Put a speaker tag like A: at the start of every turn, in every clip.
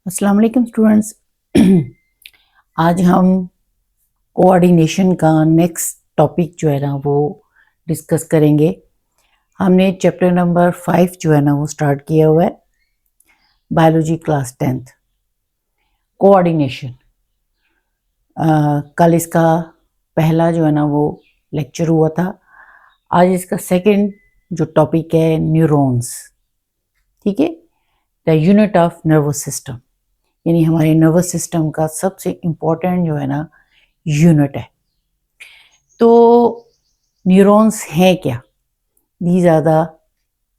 A: अस्सलाम वालेकुम स्टूडेंट्स। आज हम कोऑर्डिनेशन का नेक्स्ट टॉपिक जो है ना वो डिस्कस करेंगे। हमने चैप्टर नंबर 5 जो है ना वो स्टार्ट किया हुआ है, बायोलॉजी क्लास 10th कोऑर्डिनेशन। कल इसका पहला जो है ना वो लेक्चर हुआ था। आज इसका सेकंड जो टॉपिक है न्यूरॉन्स, ठीक है, the unit of nervous system, यानी हमारे नर्वस सिस्टम का सबसे इम्पोर्टेंट जो है ना यूनिट है। तो न्यूरॉन्स हैं क्या? These are the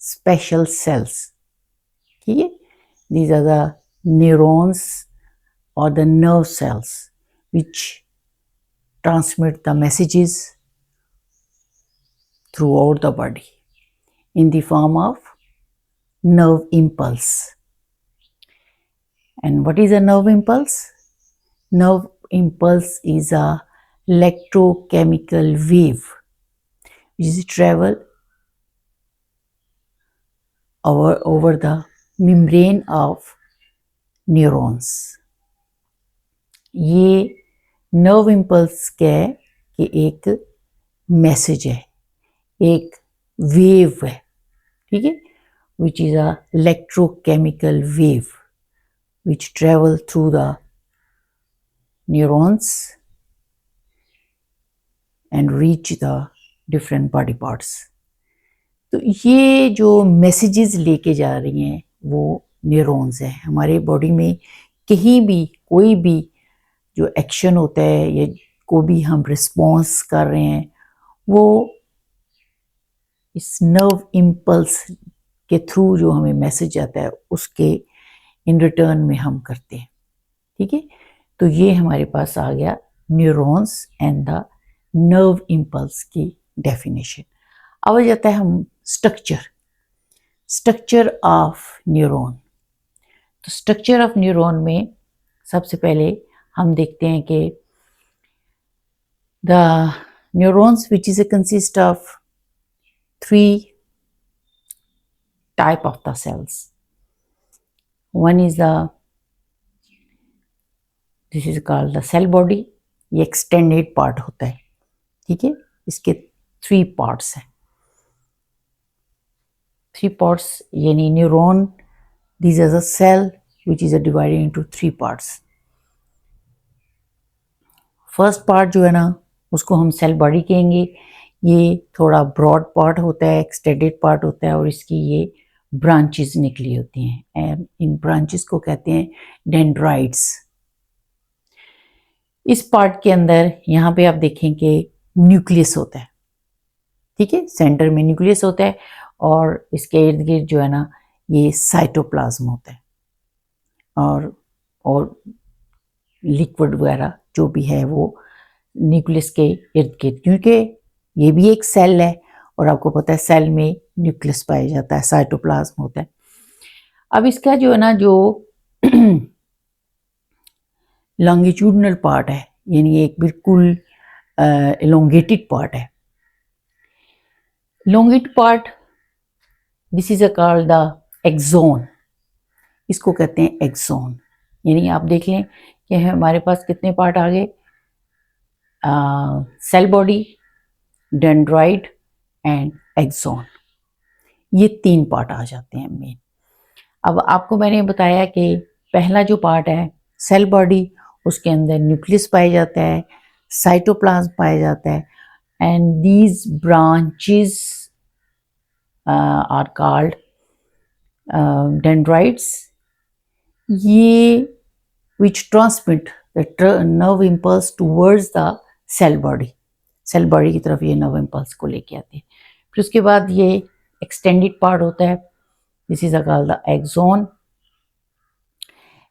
A: special cells, ठीक है। दीज आर द न्यूरॉन्स और the nerve cells which transmit the messages throughout the body in the form of nerve impulse. And what is a nerve impulse? Nerve impulse is a electrochemical wave which is travel over the membrane of neurons. ये nerve impulse क्या है कि एक message है, एक wave है, ठीक है, which is a electrochemical wave which travel through the neurons and reach the different body parts. तो ये जो मैसेजेस लेके जा रही हैं वो न्यूरॉन्स हैं। हमारे बॉडी में कहीं भी कोई भी जो एक्शन होता है या को भी हम रिस्पॉन्स कर रहे हैं वो इस नर्व इम्पल्स के थ्रू जो हमें मैसेज आता है उसके इन रिटर्न में हम करते हैं, ठीक है। तो ये हमारे पास आ गया neurons and the nerve impulse की डेफिनेशन। अब आ जाता है हम स्ट्रक्चर ऑफ न्यूरॉन। तो स्ट्रक्चर ऑफ न्यूरॉन में सबसे पहले हम देखते हैं कि the neurons which is consist of 3 type of the cells. One is this is called the cell body. ये extended part होता है, ठीक है। इसके 3 parts हैं, 3 parts यानी neuron, these are the cell which is divided into 3 parts. First part जो है ना उसको हम सेल बॉडी कहेंगे। ये थोड़ा ब्रॉड पार्ट होता है, एक्सटेंडेड पार्ट होता है और इसकी ये ब्रांचेस निकली होती हैं एंड इन ब्रांचेस को कहते हैं डेंड्राइट्स। इस पार्ट के अंदर यहाँ पे आप देखें कि न्यूक्लियस होता है, ठीक है, सेंटर में न्यूक्लियस होता है और इसके इर्द गिर्द जो है ना ये साइटोप्लाज्म होता है और लिक्विड वगैरह जो भी है वो न्यूक्लियस के इर्द गिर्द, क्योंकि ये भी एक सेल है और आपको पता है सेल में न्यूक्लियस पाया जाता है, साइटोप्लाज्म होता है। अब इसका जो है ना जो लॉन्गिट्यूडनल पार्ट है, यानी एक बिल्कुल एलोंगेटेड पार्ट है। Elongated part this is called the axon. इसको कहते हैं एक्सोन। यानी आप देख लें कि हमारे पास कितने पार्ट आ गए, cell body, dendrite and axon, ये 3 पार्ट आ जाते हैं मेन। अब आपको मैंने बताया कि पहला जो पार्ट है सेल बॉडी, उसके अंदर न्यूक्लियस पाया जाता है, साइटोप्लाज्म पाया जाता है and these branches are called dendrites. ये which transmit the nerve impulse towards the cell body. Cell body की तरफ ये नर्व इम्पल्स को लेके आते हैं। फिर उसके बाद ये एक्सटेंडेड पार्ट होता है, this is called the axon.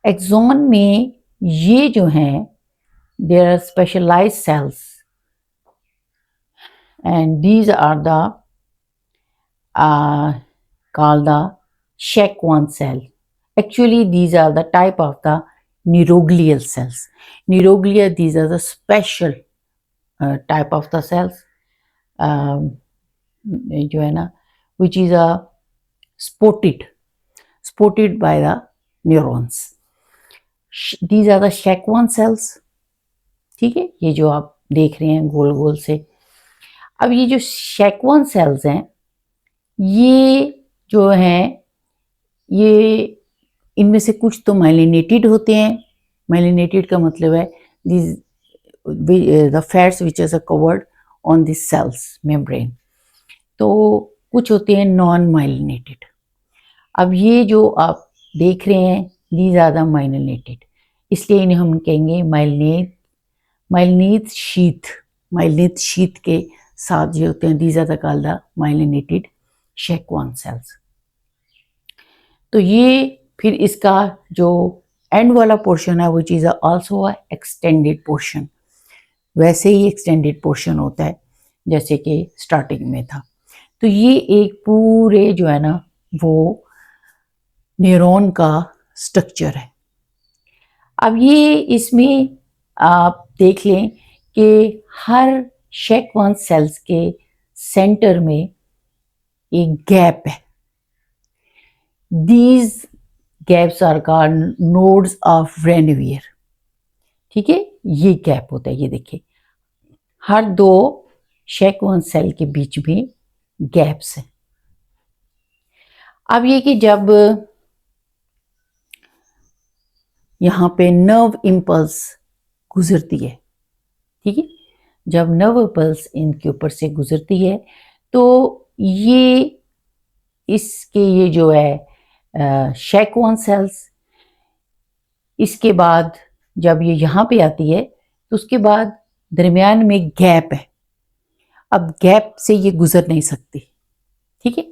A: Axon में ये जो हैं there are specialised cells and these are the called the Schwann cell. Actually these are the type of the neuroglial cells. Neuroglia, these are the special type of the cells जो है ना which is a spotted by the neurons. These are the Schwann cells, ठीक है, ये जो आप देख रहे हैं गोल गोल से। अब ये जो शेकवन सेल्स हैं, ये जो हैं, ये इनमें से कुछ तो माइलिनेटेड होते हैं। माइलिनेटेड का मतलब है these the fats which are covered on the cells membrane। तो कुछ होते हैं नॉन माइलिनेटेड। अब ये जो आप देख रहे हैं these are the माइलिनेटेड, इसलिए इन्हें हम कहेंगे माइलिनेट शीथ के साथ जो होते हैं these are the called the myelinated Schwann cells। तो ये फिर इसका जो एंड वाला पोर्शन है वो चीज़ ऑल्सो एक्सटेंडेड पोर्शन, वैसे ही एक्सटेंडेड पोर्शन होता है जैसे कि स्टार्टिंग में था। तो ये एक पूरे जो है ना वो न्यूरॉन का स्ट्रक्चर है। अब ये इसमें आप देख लें कि हर शेकवन सेल्स के सेंटर में एक गैप है। These gaps are called nodes of Ranvier, ठीक है, ये गैप होता है। ये देखिए हर दो शेकवन सेल के बीच में गैप्स हैं। अब ये कि जब यहाँ पे नर्व इम्पल्स गुजरती है, ठीक है, जब नर्व इम्पल्स इनके ऊपर से गुजरती है तो ये इसके ये जो है शेकवन सेल्स, इसके बाद जब ये यहाँ पे आती है तो उसके बाद दरमियान में गैप है। अब गैप से ये गुजर नहीं सकती, ठीक है,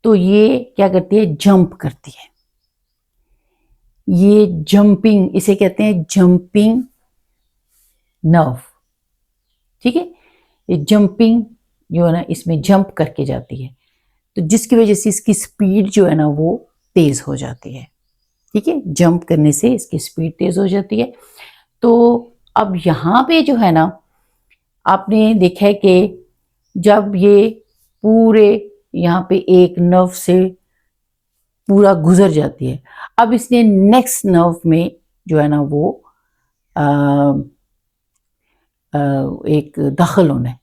A: तो ये क्या करती है, जंप करती है। ये जंपिंग, इसे कहते हैं जंपिंग नर्व, ठीक है, ये जंपिंग जो है ना इसमें जंप करके जाती है, तो जिसकी वजह से इसकी स्पीड जो है ना वो तेज हो जाती है, ठीक है, जंप करने से इसकी स्पीड तेज हो जाती है। तो अब यहाँ पे जो है ना आपने देखा है कि जब ये पूरे यहाँ पे एक नर्व से पूरा गुजर जाती है, अब इसने नेक्स्ट नर्व में जो है ना वो एक दाखिल होना है।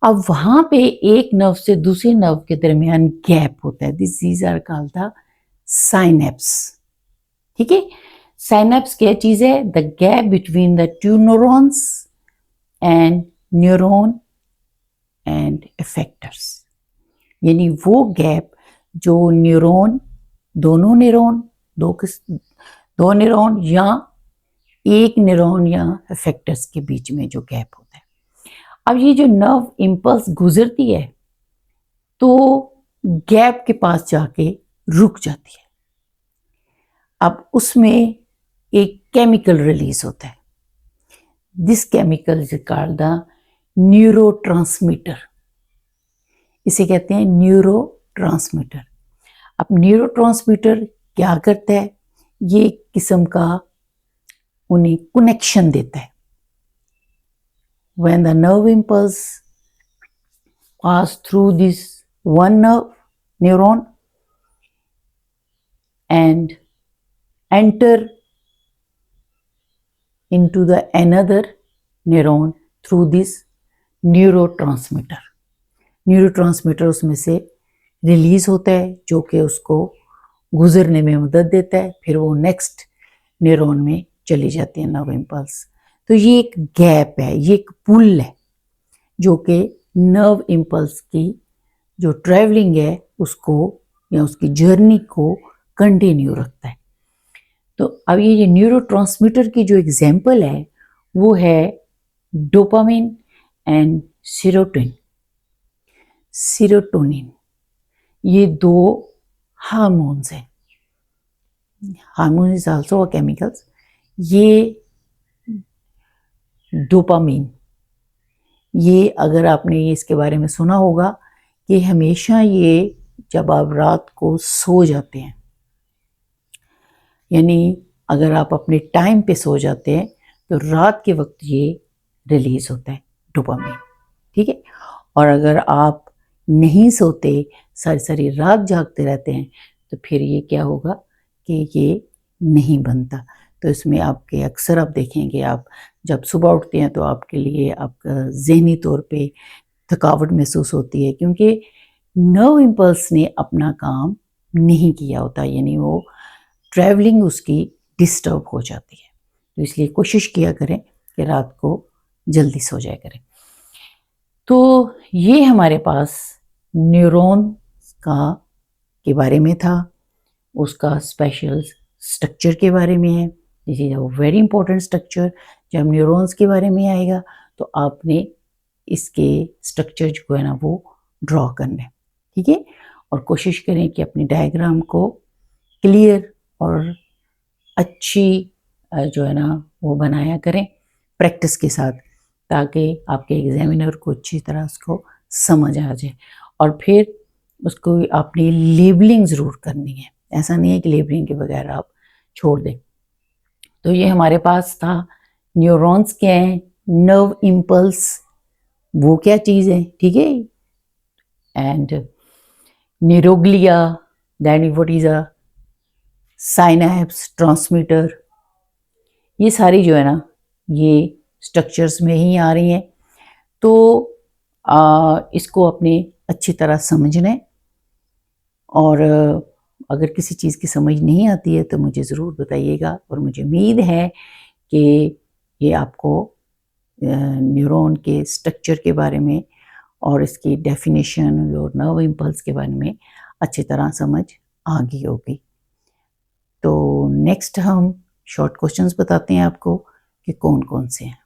A: अब वहां पे एक नर्व से दूसरे नर्व के दरमियान गैप होता है, this are called the synapse, ठीक है। साइनेप्स क्या चीज है, the gap between the two neurons and neuron and effectors, यानी वो गैप जो दोनों न्यूरॉन दो न्यूरॉन या एक न्यूरॉन या इफेक्टर्स के बीच में जो गैप होता है। अब ये जो नर्व इम्पल्स गुजरती है तो गैप के पास जाके रुक जाती है। अब उसमें एक केमिकल रिलीज होता है, this chemical is called the neurotransmitter, इसे कहते हैं न्यूरोट्रांसमीटर। अब न्यूरोट्रांसमीटर क्या करता है, ये एक किस्म का उन्हें कनेक्शन देता है। When the nerve impulse pass through this one neuron and enter into the another neuron through this neurotransmitter, neurotransmitter उसमें से रिलीज होता है जो कि उसको गुजरने में मदद देता है, फिर वो नेक्स्ट न्यूरॉन में चली जाती है नर्व इम्पल्स। तो ये एक गैप है, ये एक पुल है जो कि नर्व इम्पल्स की जो ट्रैवलिंग है उसको या उसकी जर्नी को कंटिन्यू रखता है। तो अब ये न्यूरोट्रांसमीटर की जो एग्जाम्पल है वो है डोपामिन एंड सीरोटोनिन, ये दो हार्मोन्स हैं, हार्मोन इज आल्सो केमिकल्स। ये डोपामिन, ये अगर आपने इसके बारे में सुना होगा कि हमेशा ये जब आप रात को सो जाते हैं, यानी अगर आप अपने टाइम पे सो जाते हैं तो रात के वक्त ये रिलीज होता है डोपामिन, ठीक है। और अगर आप नहीं सोते, सारी रात जागते रहते हैं तो फिर ये क्या होगा कि ये नहीं बनता। तो इसमें आपके अक्सर आप देखेंगे, आप जब सुबह उठते हैं तो आपके लिए आपका ज़हनी तौर पे थकावट महसूस होती है, क्योंकि नर्व इम्पल्स ने अपना काम नहीं किया होता, यानी वो ट्रैवलिंग उसकी डिस्टर्ब हो जाती है। तो इसलिए कोशिश किया करें कि रात को जल्दी सो जाया करें। तो ये हमारे पास न्यूरॉन का के बारे में था, उसका स्पेशल स्ट्रक्चर के बारे में है। This is a very important structure. जब न्यूरॉन्स के बारे में आएगा तो आपने इसके स्ट्रक्चर जो है ना वो ड्रॉ करना है, ठीक है। और कोशिश करें कि अपनी डायग्राम को क्लियर और अच्छी जो है ना वो बनाया करें प्रैक्टिस के साथ, ताकि आपके एग्जामिनर को अच्छी तरह उसको समझ आ जाए। और फिर उसको आपने लेबलिंग ज़रूर करनी है, ऐसा नहीं है कि लेबलिंग के बगैर आप छोड़ दें। तो ये हमारे पास था न्यूरॉन्स क्या हैं, नर्व इम्पल्स वो क्या चीज़ है, ठीक है, and neuroglia, then what is a synapse, transmitter, ये सारी जो है ना ये स्ट्रक्चर्स में ही आ रही हैं। तो इसको अपने अच्छी तरह समझना है, और अगर किसी चीज़ की समझ नहीं आती है तो मुझे ज़रूर बताइएगा, और मुझे उम्मीद है कि ये आपको न्यूरॉन के स्ट्रक्चर के बारे में और इसकी डेफिनेशन और नर्व इम्पल्स के बारे में अच्छी तरह समझ आ गई होगी। तो नेक्स्ट हम शॉर्ट क्वेश्चंस बताते हैं आपको कि कौन कौन से हैं।